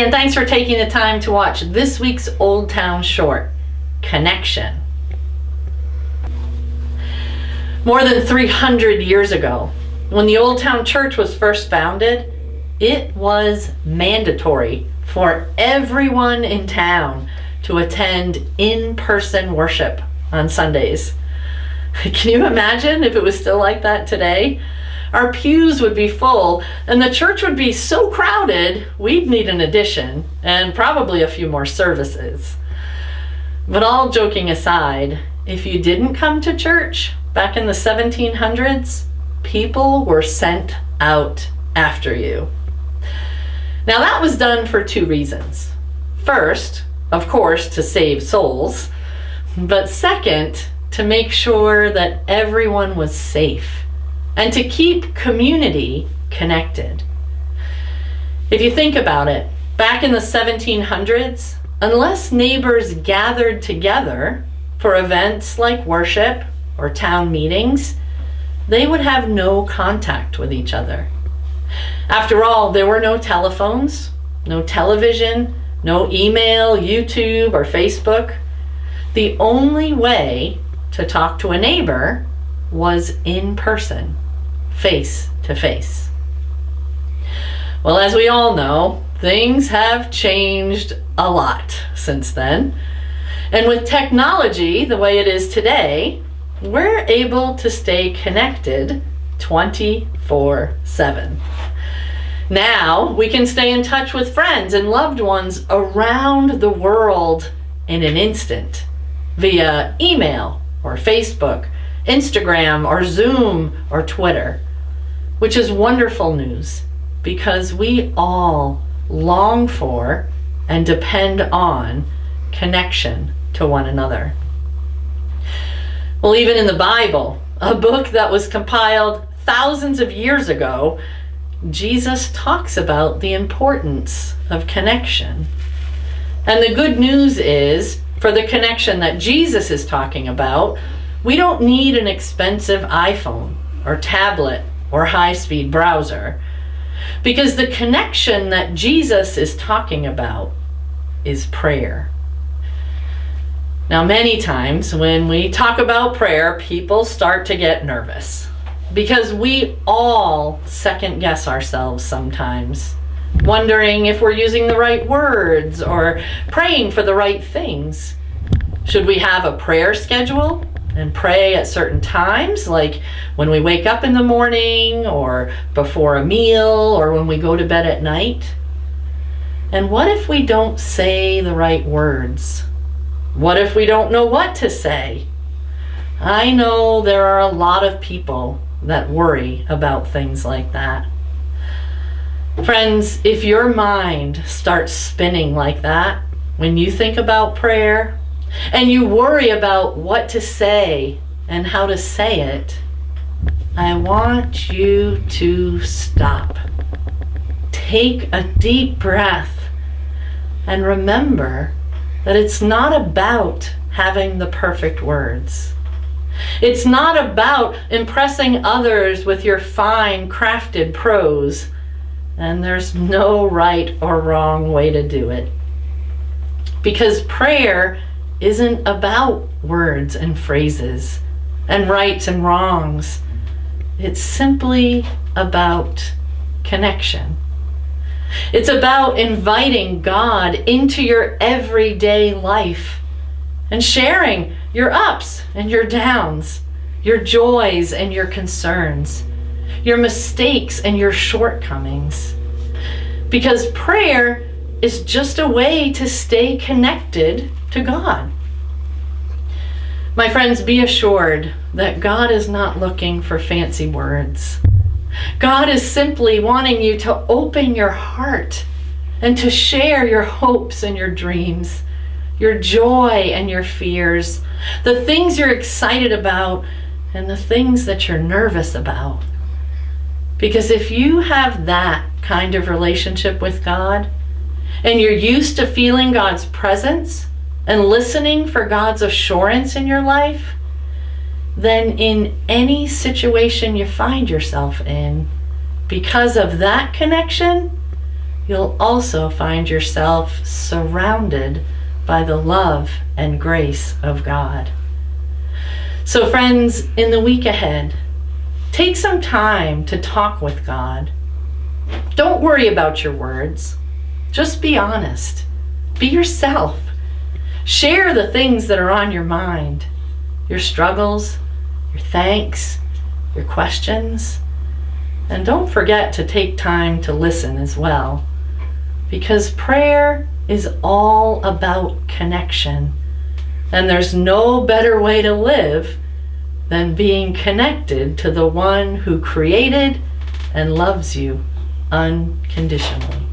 And thanks for taking the time to watch this week's Oldtown short, Connection. More than 300 years ago, when the Oldtown Church was first founded, it was mandatory for everyone in town to attend in-person worship on Sundays. Can you imagine if it was still like that today? Our pews would be full and the church would be so crowded, we'd need an addition and probably a few more services. But all joking aside, if you didn't come to church back in the 1700s, people were sent out after you. Now that was done for two reasons. First, of course, to save souls, but second, to make sure that everyone was safe and to keep community connected. If you think about it, back in the 1700s, unless neighbors gathered together for events like worship or town meetings, they would have no contact with each other. After all, there were no telephones, no television, no email, YouTube, or Facebook. The only way to talk to a neighbor was in person, face to face. Well, as we all know, things have changed a lot since then. And with technology the way it is today, we're able to stay connected 24/7. Now we can stay in touch with friends and loved ones around the world in an instant via email or Facebook, Instagram or Zoom or Twitter, which is wonderful news because we all long for and depend on connection to one another. Well, even in the Bible, a book that was compiled thousands of years ago, Jesus talks about the importance of connection. And the good news is, for the connection that Jesus is talking about, we don't need an expensive iPhone or tablet or high-speed browser, because the connection that Jesus is talking about is prayer. Now, many times when we talk about prayer, people start to get nervous because we all second guess ourselves sometimes, wondering if we're using the right words or praying for the right things. Should we have a prayer schedule and pray at certain times, like when we wake up in the morning or before a meal or when we go to bed at night? And what if we don't say the right words? What if we don't know what to say? I know there are a lot of people that worry about things like that. Friends, if your mind starts spinning like that when you think about prayer and you worry about what to say and how to say it, I want you to stop. Take a deep breath and remember that it's not about having the perfect words. It's not about impressing others with your fine crafted prose, and there's no right or wrong way to do it. Because prayer isn't about words and phrases and rights and wrongs. It's simply about connection. It's about inviting God into your everyday life and sharing your ups and your downs, your joys and your concerns, your mistakes and your shortcomings. Because prayer is just a way to stay connected to God. My friends, be assured that God is not looking for fancy words. God is simply wanting you to open your heart and to share your hopes and your dreams, your joy and your fears, the things you're excited about and the things that you're nervous about. Because if you have that kind of relationship with God and you're used to feeling God's presence and listening for God's assurance in your life, then in any situation you find yourself in, because of that connection, you'll also find yourself surrounded by the love and grace of God. So friends, in the week ahead, take some time to talk with God. Don't worry about your words. Just be honest. Be yourself. Share the things that are on your mind, your struggles, your thanks, your questions. And don't forget to take time to listen as well, because prayer is all about connection. And there's no better way to live than being connected to the one who created and loves you unconditionally.